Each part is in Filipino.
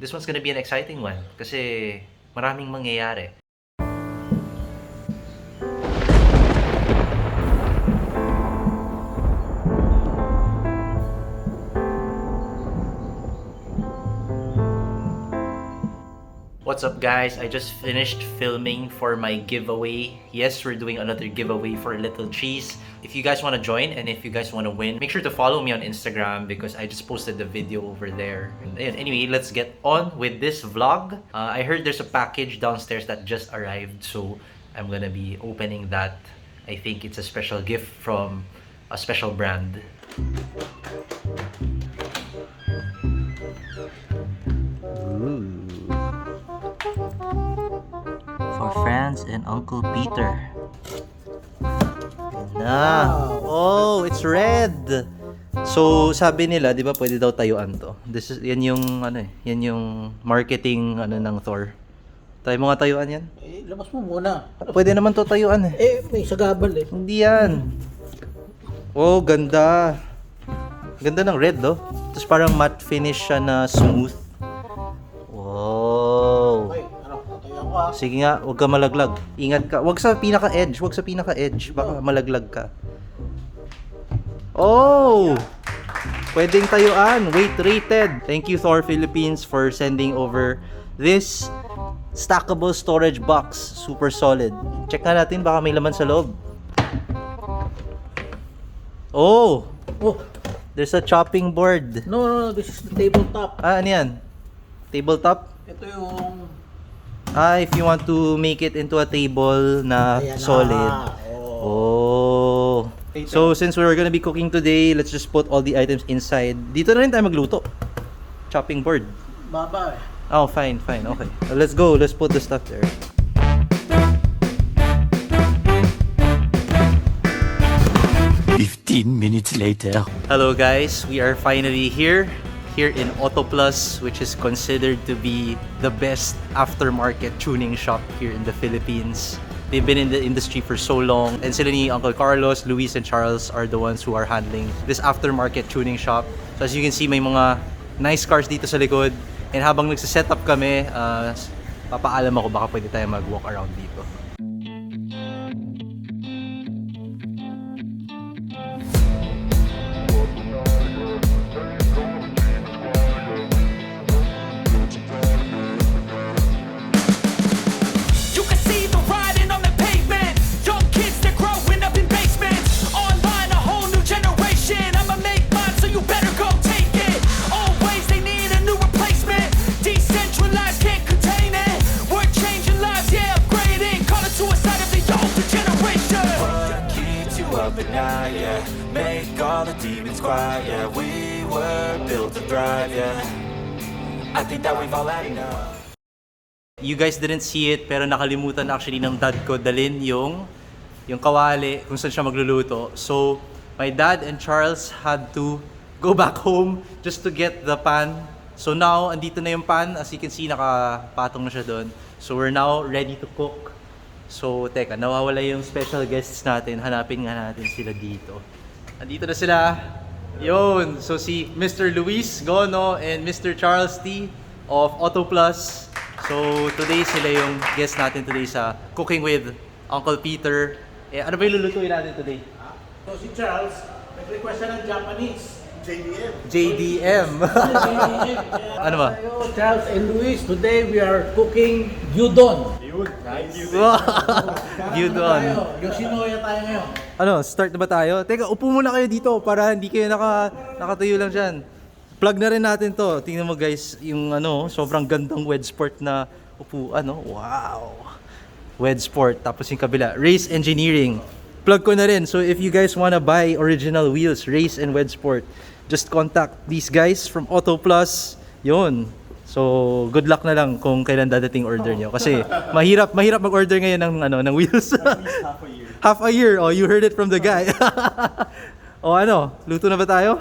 this one's gonna be an exciting one kasi maraming mangyayari. What's up guys? I just finished filming for my giveaway. Yes, we're doing another giveaway for Little Cheese. If you guys want to join and if you guys want to win, make sure to follow me on Instagram because I just posted the video over there. And anyway, let's get on with this vlog. I heard there's a package downstairs that just arrived, so I'm gonna be opening that. I think it's a special gift from a special brand. Ooh. For Franz and Uncle Peter. Na. Oh, it's red. So, sabi nila, 'di ba, pwede daw tayuan 'to. Yan yung yan yung marketing ng Thor. Try mo nga tayuan yan. Labas mo muna. Pwede naman 'to tayuan eh. May sagabal eh. Hindi yan. Oh, ganda. Ganda ng red, oh. Tapos parang matte finish siya na smooth. Wow. Sige nga, huwag ka malaglag. Ingat ka. Huwag sa pinaka-edge. Huwag sa pinaka-edge. Baka malaglag ka. Oh! Pwedeng tayuan. Weight rated. Thank you Thor Philippines for sending over this stackable storage box. Super solid. Check nga natin baka may laman sa loob. Oh! Oh! There's a chopping board. No, this is the tabletop. Ah, ano yan? Tabletop? Ito yung... If you want to make it into a table na Ayan solid. Oh. So, since we're gonna be cooking today, let's just put all the items inside. Dito na rin tayo magluto. Chopping board. Baba eh. Oh, fine. Okay. Let's go. Let's put the stuff there. Minutes later. Hello guys, we are finally here in Autoplus, which is considered to be the best aftermarket tuning shop here in the Philippines. They've been in the industry for so long, and sila ni Uncle Carlos, Luis, and Charles are the ones who are handling this aftermarket tuning shop. So as you can see, may mga nice cars dito sa likod, and habang nagsiset up kami, papaalam ako baka pwede tayo mag-walk around dito. Make all the demons quiet, yeah. We were built to thrive, yeah. I think that we've all had enough. You guys didn't see it, pero nakalimutan actually ng dad ko dalhin yung kawali kung saan siya magluluto. So, my dad and Charles had to go back home just to get the pan. So now, andito na yung pan. As you can see, nakapatong na siya doon. So we're now ready to cook. So, teka, nawawala yung special guests natin. Hanapin nga natin sila dito. Andito na sila. Yun. So, si Mr. Luis Gono and Mr. Charles T. of Autoplus. So, today sila yung guest natin today sa Cooking with Uncle Peter. Ano ba yung lulutuin natin today? So si Charles, nag-request siya ng Japanese. JDM. JDM. Ano ba? Charles and Luis, today we are cooking gyudon. Gyudon. Yoshinoya tayo ngayon. Ano, start na ba tayo? Teka, upo muna kayo dito para hindi kayo nakatayo lang dyan. Plug na rin natin to. Tingnan mo guys, yung sobrang gandang Wedsport na upuan. Wow! Wedsport. Tapos yung kabila, Race Engineering. Plug ko na rin. So if you guys wanna buy original wheels, Race and Wedsport, just contact these guys from Autoplus. Yun. So, good luck na lang kung kailan dadating order nyo. Kasi mahirap mag-order ngayon ng wheels. Half a year. Oh, you heard it from the guy. O luto na ba tayo?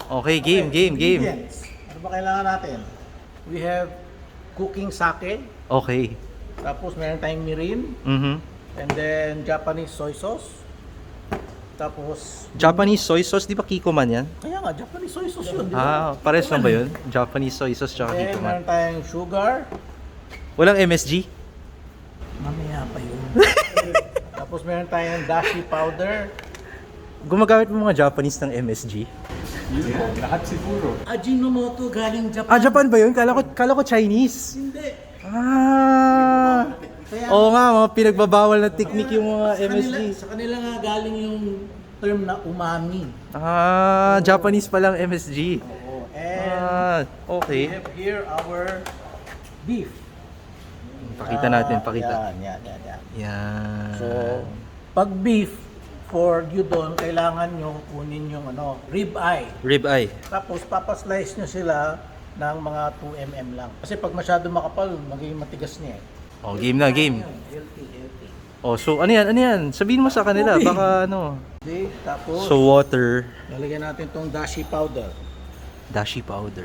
Okay, game. Ingredients. Ano ba kailangan natin? We have cooking sake. Okay. Tapos meron tayong mirin. Mm-hmm. And then Japanese soy sauce. Tapos, Japanese soy sauce, di ba Kikoman yan? kaya nga, Japanese soy sauce yun, di ba? Pares lang ba yun? Japanese soy sauce tsaka Then, Kikoman. meron tayong sugar. Walang MSG? Mamaya pa yun. Tapos meron tayong dashi powder. Gumagamit mo mga Japanese ng MSG? Ajinomoto galing Japan. Japan ba yun? Kala ko Chinese. Hindi. Kaya, Oo nga, mga pinagbabawal na technique yung mga MSG. Sa kanila nga galing yung term na umami. Japanese pa lang MSG. Oo. And we Okay. have here our beef. Pakita natin, pakita. Yan. Yan. So, pag beef, for gyudon, kailangan nyo kunin yung rib eye. Rib eye. Tapos, papaslice nyo sila ng mga 2 mm lang. Kasi pag masyado makapal, magiging matigas niya eh. Oh, game na, game. Healthy. Oh, so ano yan? Sabihin mo sa kanila, Tubig. baka Okay, tapos, So water, lalagyan natin tong dashi powder. dashi powder.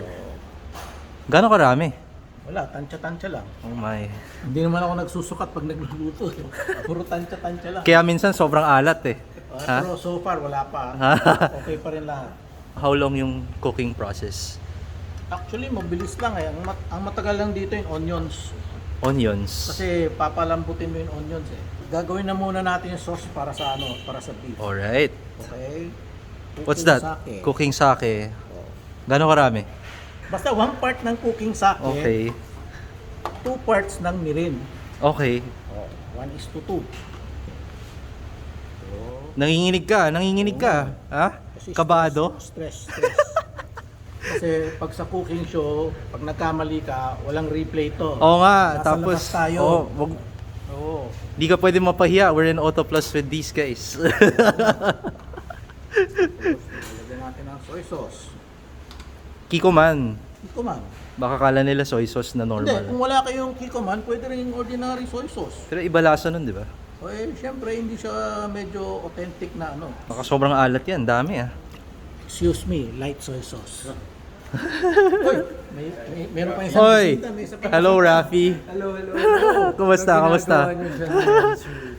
Gano'ng karami? Wala, tansya-tansya lang. Oh my. Hindi naman ako nagsusukat pag nagluluto. Puro tansya-tansya lang. Kaya minsan sobrang alat eh. Ha? Pero so far, wala pa. Okay pa rin lahat. How long yung cooking process? Actually, mabilis lang eh. Ang matagal lang dito yung onions. Onions. Kasi papalambutin mo yung onions eh. Gagawin na muna natin yung sauce para sa para sa beef. Alright. Okay? What's Cooking that? sake. Cooking sake. Gano'ng karami? Basta 1 part ng cooking sake, Okay. 2 parts ng mirin. Okay. 1:2. Nanginginig ka. Ha? Kasi Kabado? Stress. Kasi pag sa cooking show, pag nagkamali ka, walang replay to. Oo nga, Nasa tapos labas tayo. Oo. Di ka pwede mapahiya. We're in Auto Plus with these guys. Lagyan natin ng soy sauce. Kikoman. Kikoman. Baka kala nila soy sauce na Hindi, normal. kung wala kayong kikoman, pwede rin yung ordinary soy sauce. Pero iba lasa nun, di ba? O syempre, hindi siya medyo authentic na Baka sobrang alat yan. Dami ah. Excuse me, light soy sauce. Uy, meron pa isang Hoy! bisita, may isa pa. Hello, Rafi. Hello. Kumusta?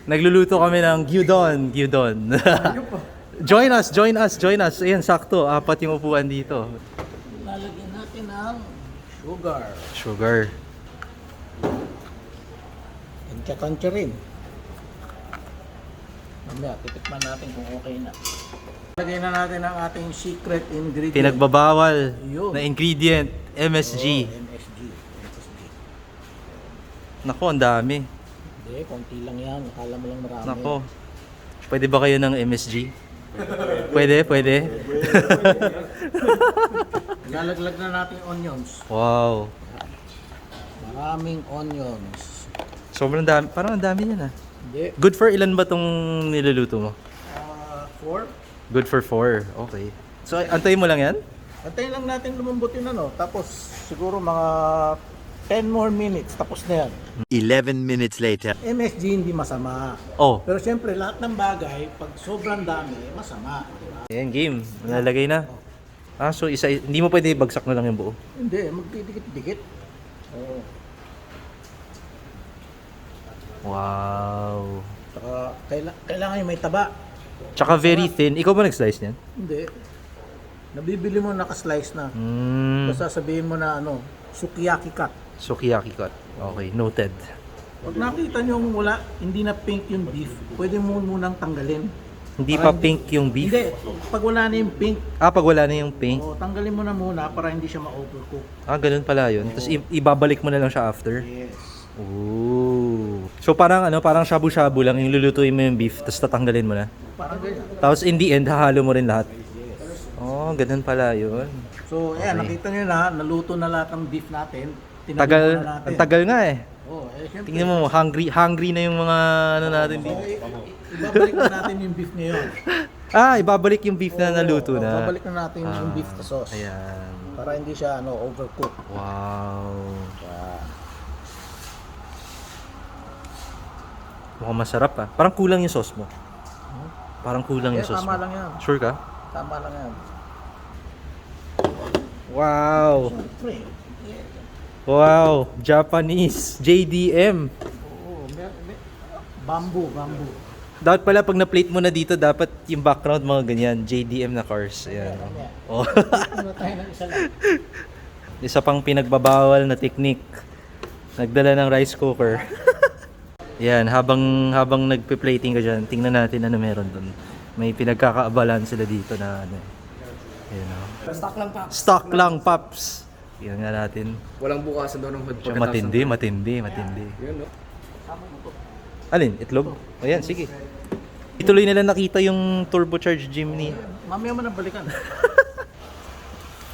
Nagluluto kami ng gyudon. Join us. Ayan, sakto. 4 yung upuan dito. Lalagyan natin ng Sugar. and tansya rin. Mamaya, titikman natin kung okay na. Lagyan na natin ang ating secret ingredient. Pinagbabawal Yun. na ingredient, MSG. MSG. Nako, ang dami. Hindi, konti lang yan. Akala mo lang marami. Nako. Pwede ba kayo ng MSG? Pwede. Lalaglag na natin onions. Wow. Maraming onions. Sobrang dami. Parang ang dami yan ah. Hindi. Good for ilan ba tong niluluto mo? 4. Good for 4. Okay. So, antayin mo lang yan? Antayin lang natin lumambot yun Tapos siguro mga 10 more minutes. Tapos na yan. 11 minutes later. MSG hindi masama. Oh. Pero siyempre lahat ng bagay, pag sobrang dami, masama. Diba? Ayan, game. Nalalagay na. So hindi mo pwede bagsak na lang yung buo. Hindi, magdidikit-dikit. Oo. Wow. Saka kailangan yung may taba. Tsaka very thin. Ikaw ba nag-slice niyan? Hindi. Nabibili mo naka-slice na. Tapos sasabihin mo na sukiyaki cut. Sukiyaki cut. Okay, noted. Pag nakita nyo wala, hindi na pink yung beef, pwede mo munang tanggalin. Hindi Para pa pink yung beef? Hindi, pag wala na yung pink, Pag wala na yung pink? tanggalin mo na muna para hindi siya ma-overcook. Ganun pala yun. Tapos ibabalik mo na lang siya after? Yes. Ooh. So parang shabu-shabu lang yung lulutuin mo yung beef tapos tatanggalin mo na. Parang ganyan. Tapos in the end, hahalo mo rin lahat. Ganun pala yun. So, ayan, nakita nyo na, naluto na lahat ng beef natin. Tinabi Tagal, na natin. ang tagal nga eh. Syempre. Tingnan mo, hungry na yung mga natin dito. Ibabalik na natin yung beef ngayon. Ibabalik yung beef na naluto na. Ibabalik na natin yung beef na sauce. Ayan. Para hindi siya overcook. Wow. Mukhang masarap ah. Parang kulang yung sauce mo. Parang kulang yung sauce mo. Tama lang yan. Sure ka? Tama lang yan. Wow. Siyempre. Wow. Japanese. JDM. Bamboo. Dapat pala pag na-plate mo na dito, dapat yung background mga ganyan, JDM na cars. Ayan. Oh. Ano tayo ng isa lang. Isa pang pinagbabawal na technique. Nagdala ng rice cooker. Yan, habang nagpe-plating ka dyan, tingnan natin ano meron dun. May pinagkakaabalan sila dito na ano. Ayan, oh. Stock lang pa. Stock lang, Paps. Tingnan nga natin. Walang bukasan daw ng hood. Siya matindi. Yun, no? Alin? Itlog? Ayan, sige. Ituloy nila nakita yung turbocharged Jimny. Mamaya mo na balikan.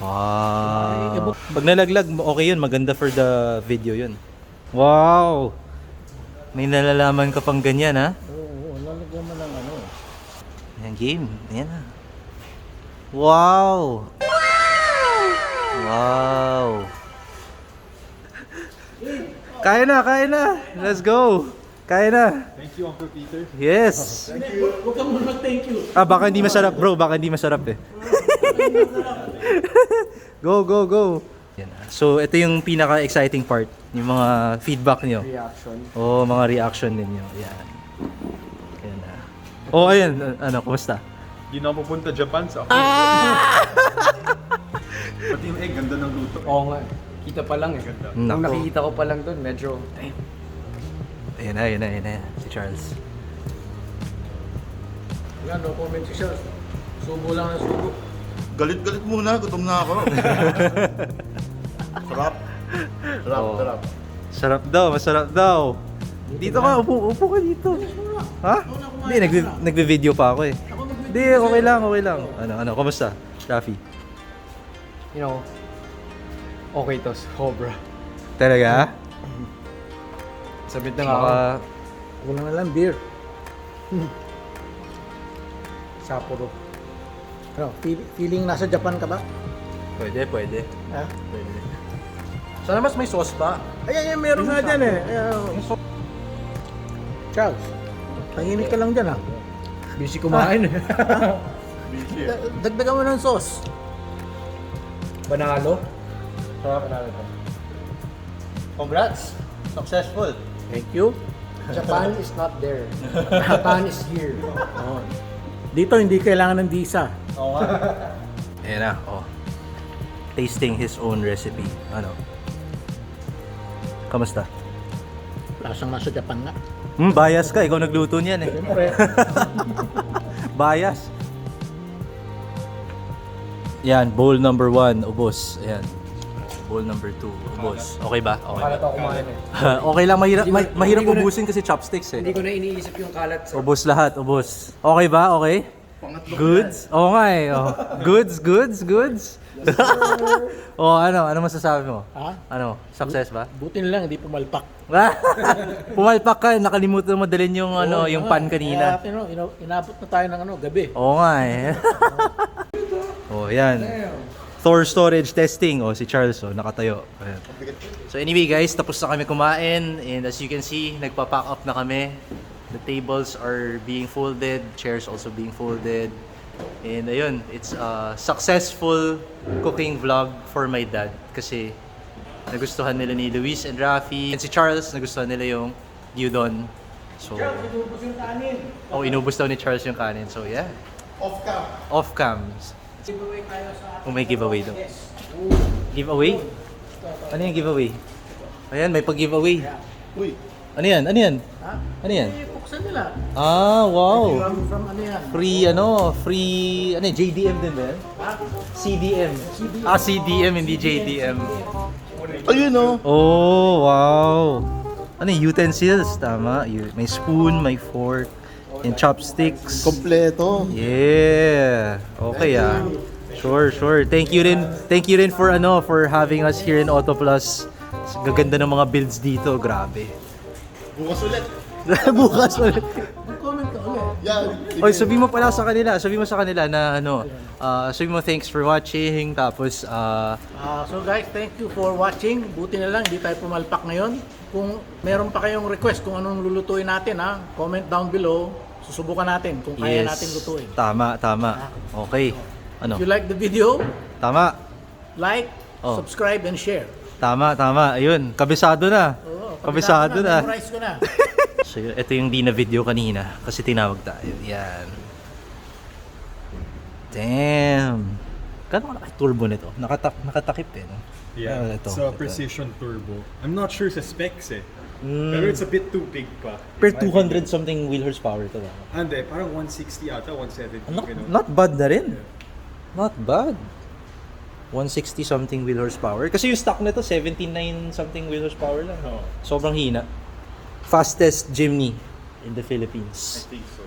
Wow. Pag nalaglag, okay yun. Maganda for the video yun. Wow. May nalalaman ka pang ganyan, ha? Oo, lalagyan mo ng ano. Ayan, game. Ayan na. Wow. Wow. Kaya na. Let's go. Kaya na. Thank you, Uncle Peter. Yes. Huwag ka muna mag-thank you. Baka hindi masarap, bro. Baka hindi masarap eh. Go. Yan. So, ito yung pinaka-exciting part. Yung mga feedback niyo. Reaction. Oo, mga reaction ninyo. Yan. Yan na. Oh, ayun. Ano, kumusta? Di na ako pupunta Japan sa ako. Pati yung egg, ganda ng luto. Oo nga. Kita pa lang eh. Nung Nako. nakikita ko pa lang doon, medyo... Ayan na. Si Charles. Wala, no comment si Charles. Subo lang ang subo. Galit-galit muna, gutom na ako. Sarap. Oh. Masarap daw. Dito ka, upo ka dito. Ha? Hindi, nagbe-video pa ako eh. Hindi, okay lang. Ano, kumusta? Rafi? You know, okay to, sobra. Talaga? Sabit na nga ako. Baka, Kulang na lang beer. Sapporo. Ano, feeling nasa Japan ka ba? pwede. Ha? Sana mas may sauce pa. Ayan, meron nga dyan eh. Ayan. Charles, tahimik ka lang dyan ha. Busy kumain eh. Dagdagan mo ng sauce. Banalo. Congrats! Successful! Thank you. Japan is not there. Japan is here. Oh. Dito hindi kailangan ng visa. Oo nga. Ayan na, oh. Tasting his own recipe. Ano? Kamusta? Lasang nasa Japan nga. Bias ka. Ikaw nagluto niyan eh. Siyempre. Bias. Yan, bowl number 1, ubos. Ayan. Bowl number 2, ubos. Okay ba? Okay ba? Kalat ako kumain eh. Okay lang, mahirap hindi ko na- ubusin kasi chopsticks eh. Hindi ko na iniisip yung kalat sa... Ubos lahat, ubos. Okay ba? Okay? Goods? Oo nga eh. Oh. Goods? Oh, ano masasabi mo? Ha? Ano? Success ba? Buti na lang hindi pumalpak. Pumalpak ka, nakalimutan mo dalhin yung yung pan kanina. Kaya, inabot na tayo ng gabi. Oo nga eh. Oh, yan. Thor storage testing. Oh, si Charles nakatayo. Ayan. So anyway guys, tapos na kami kumain and as you can see, nagpa-pack up na kami. The tables are being folded, chairs also being folded. And ayun, it's a successful cooking vlog for my dad kasi nagustuhan nila ni Luis and Rafi. And si Charles, nagustuhan nila yung gyudon. So, Inubos yung kanin. oh, inubos daw ni Charles yung kanin. So yeah, Off-cam. off cams. Giveaway tayo sa Oh, may giveaway daw. Giveaway? Ano yung giveaway? Ayan, may pag-giveaway. Uy, Ano yan? Ha? Ano yan? Buksan nila. Ah, wow. From ano yan? Free, JDM din ba yan? CDM. Ah, CDM, hindi JDM. ayun oh. Oh, wow. Ano yung utensils? Tama. May spoon, may fork, and chopsticks. Kompleto. Yeah. Okay ah. Sure. Thank you rin for having us here in Auto Plus. Gaganda ng mga builds dito, grabe. Bukas ulit. Bukas ulit. Mag-comment ka ulit. Yan. Oy, sabihin mo sa kanila na sabihin mo thanks for watching, tapos So guys, thank you for watching. Buti na lang, hindi tayo pumalpak ngayon. Kung meron pa kayong request kung anong lulutuin natin, comment down below. Susubukan natin kung kaya natin lutuin. Tama. Okay. Ano? If you like the video, Tama. like, Oh. subscribe, and share. Tama. Ayun, kabisado na. Oo, Kabisado na. Memorize ko na. So, ito yung di na video kanina kasi tinawag tayo. Yan. Damn. Gano'n ka turbo nito? Nakatakip eh. No? Yeah, Ito, it's a ito. precision turbo. I'm not sure sa specs eh. Pero it's a bit too big pa. Per in my 200 opinion. something wheel horsepower to. Hindi, parang 160 ata, 170. ganun. Not bad na rin. Not bad. 160 something wheel horsepower. Kasi yung stock nito 79 something wheel horsepower lang. Oo. Sobrang hina. Fastest Jimny in the Philippines. I think so,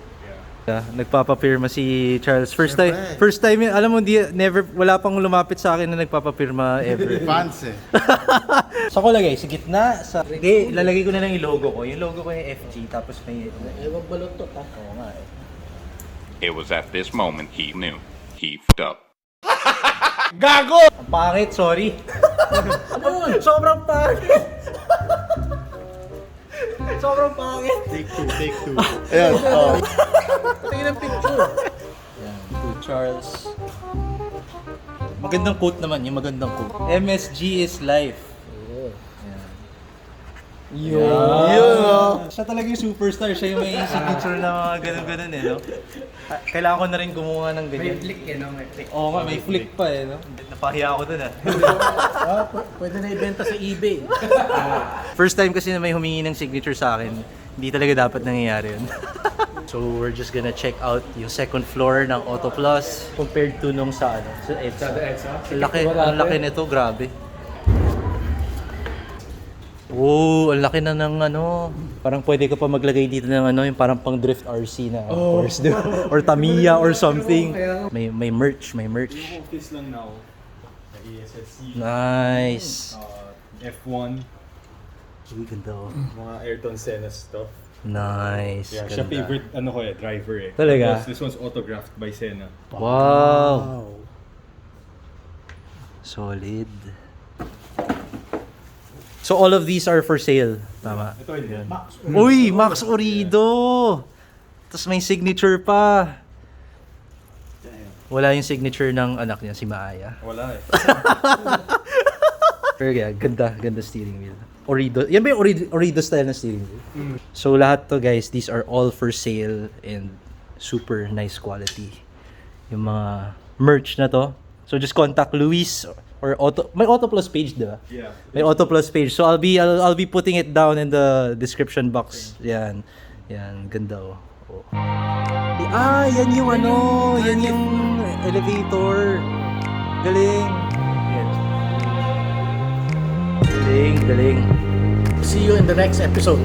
yeah. Nagpapapirma si Charles. Siyempre. First time, alam mo, wala pang lumapit sa akin na nagpapapirma ever. Fans eh. Saan ko lagay? Sa gitna? Hindi, lalagay ko na lang yung logo ko. Yung logo ko yung FG, tapos may... Ewan balot to, ha? Oo nga eh. It was at this moment he knew he f***ed up. Ang pangit, sorry. Sobrang pangit. Sobrang pangit. Take two. Ayan. Oh. Tingin ang picture. Yan, to Charles. Magandang quote naman, yung magandang quote. MSG is life. Yun. Siya talaga yung superstar. Siya yung may signature na mga ganun-ganun eh, no? Kailangan ko na rin gumawa ng May ganyan. flick eh, no? May flick. Oo nga, may flick pa eh, no? Napahiya ako dun ah. Pwede na ibenta sa eBay. First time kasi na may humingi ng signature sa akin, hindi talaga dapat nangyayari yun. So we're just gonna check out yung second floor ng Auto Plus compared to nung sa ano, sa EDSA. Ang laki nito, grabe. Oh, ang laki na ng ano. Parang pwede ka pa maglagay dito ng ano, yung parang pang drift RC na course, di ba? Or Tamiya or something. May merch. Yung office lang now. ESSC, Nice. F1, Uy, ganda oh. mga Ayrton Senna stuff. Nice. Yeah, siya Ganda. favorite driver eh. Talaga? Tapos this one's autographed by Senna. Wow. Solid. So all of these are for sale. Tama. Ito yun. Uy, Max Orido! Tapos may signature pa. Wala yung signature ng anak niya, si Maaya. Wala eh. Pero yeah, ganda steering wheel. Orido. Yan ba yung Orido style na steering wheel? So lahat to guys, these are all for sale and super nice quality. Yung mga merch na to. So just contact Luis or may Auto Plus page, diba? Yeah. May Auto Plus page. So I'll be putting it down in the description box. Yan. Yan, ganda oh. Oh. Yan yung ano, yan yung elevator. Galing. Yan. Galing. See you in the next episode.